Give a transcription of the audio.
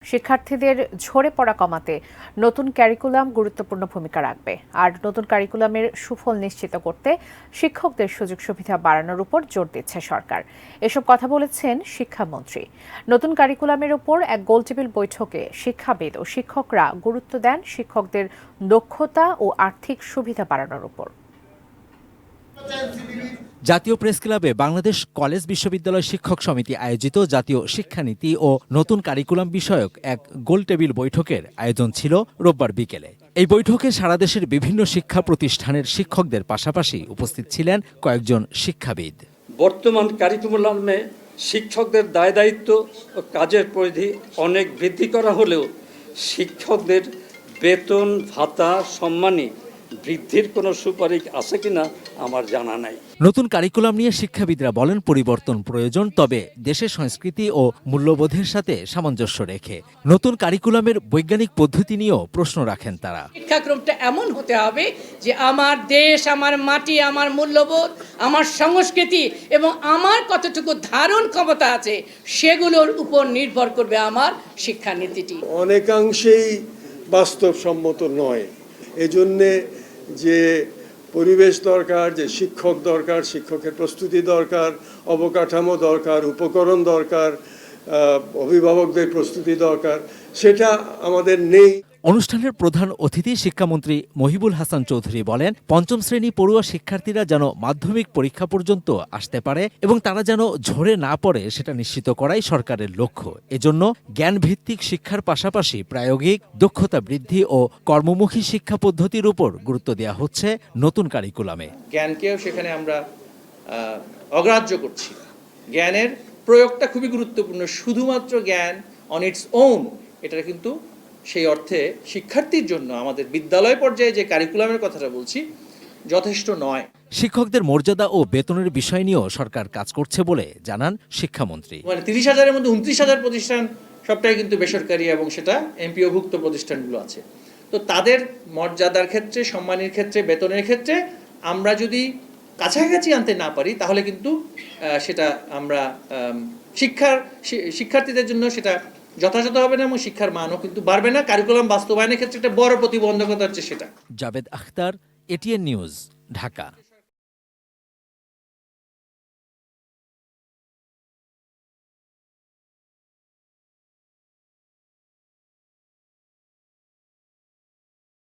শিক্ষার্থীদের ঝরে পড়া কমাতে নতুন ক্যারিকুলাম গুরুত্বপূর্ণ ভূমিকা রাখবে। আর নতুন ক্যারিকুলামের সুফল নিশ্চিত করতে শিক্ষকদের সুযোগ সুবিধা বাড়ানোর উপর জোর দিচ্ছে সরকার। এসব কথা বলেছেন শিক্ষামন্ত্রী। নতুন ক্যারিকুলামের উপর এক গোলটেবিল বৈঠকে শিক্ষাবিদ ও শিক্ষকরা গুরুত্ব দেন শিক্ষকদের দক্ষতা ও আর্থিক সুবিধা বাড়ানোর উপর। জাতীয় প্রেস ক্লাবে বাংলাদেশ কলেজ বিশ্ববিদ্যালয় শিক্ষক সমিতি আয়োজিত জাতীয় শিক্ষানীতি ও নতুন কারিকুলাম বিষয়ক এক গোলটেবিল বৈঠকের আয়োজন ছিল রোববার বিকেলে। এই বৈঠকে সারা দেশের বিভিন্ন শিক্ষা প্রতিষ্ঠানের শিক্ষকদের পাশাপাশি উপস্থিত ছিলেন কয়েকজন শিক্ষাবিদ। বর্তমান কারিকুলামে শিক্ষকদের দায় দায়িত্ব ও কাজের পরিধি অনেক বৃদ্ধি করা হলেও শিক্ষকদের বেতন ভাতা সম্মানী বৃদ্ধির কোনো সুপারিশ আছে কিনা আমার জানা নাই। নতুন কারিকুলাম নিয়ে শিক্ষাবিদরা বলেন পরিবর্তন প্রয়োজন, তবে দেশের সংস্কৃতি ও মূল্যবোধের সাথে সামঞ্জস্য রেখে। নতুন কারিকুলামের বৈজ্ঞানিক পদ্ধতি নিয়েও প্রশ্ন রাখেন তারা। শিক্ষাক্রমটা এমন হতে হবে যে আমার দেশ, আমার মাটি, আমার মূল্যবোধ, আমার সংস্কৃতি এবং আমার কতটুকু ধারণ ক্ষমতা আছে সেগুলোর উপর নির্ভর করবে আমার শিক্ষানীতিটি। অনেকাংশেই বাস্তবসম্মত নয়। এজন্যে যে পরিবেশ দরকার, যে শিক্ষক দরকার, শিক্ষকের প্রস্তুতি দরকার, অবকাঠামো দরকার, উপকরণ দরকার, অভিভাবকদের প্রস্তুতি দরকার, সেটা আমাদের নেই। অনুষ্ঠানের প্রধান অতিথি শিক্ষামন্ত্রী মহিবুল হাসান চৌধুরী বলেন, পঞ্চম শ্রেণী পড়ুয়া শিক্ষার্থীরা যেন মাধ্যমিক পরীক্ষা পর্যন্ত আসতে পারে এবং তারা যেন ঝরে না পড়ে সেটা নিশ্চিত করাই সরকারের লক্ষ্য। এজন্য জ্ঞানভিত্তিক শিক্ষার পাশাপাশি প্রায়োগিক দক্ষতা বৃদ্ধি ও কর্মমুখী শিক্ষা পদ্ধতির উপর গুরুত্ব দেওয়া হচ্ছে নতুন কারিকুলামে। জ্ঞানকেও সেখানে আমরা অগ্রাহ্য করছি। জ্ঞানের প্রয়োগটা খুবই গুরুত্বপূর্ণ। শুধুমাত্র জ্ঞান অন ইটস ওন এটা কিন্তু সেই অর্থে শিক্ষার্থীর জন্য আমাদের বিদ্যালয় পর্যায়ে যে কারিকুলামের কথাটা বলছি যথেষ্ট নয়। শিক্ষকদের মর্যাদা ও বেতনের বিষয় নিয়েও সরকার কাজ করছে বলে জানান শিক্ষামন্ত্রী। 30,000-এর মধ্যে 29,000 প্রতিষ্ঠান সবটাই কিন্তু বেসরকারি এবং সেটা এমপিওভুক্ত প্রতিষ্ঠানগুলো আছে। তো তাদের মর্যাদার ক্ষেত্রে, সম্মানের ক্ষেত্রে, বেতনের ক্ষেত্রে আমরা যদি কাছাকাছি আনতে না পারি তাহলে কিন্তু সেটা আমরা শিক্ষার্থীদের জন্য সেটা যথাযথ হবে না এবং শিক্ষার মানও কিন্তু বাড়বে না। কারিকুলাম বাস্তবায়নের ক্ষেত্রে একটা বড় প্রতিবন্ধকতা হচ্ছে সেটা। Javed Akhtar, ATN news, Dhaka.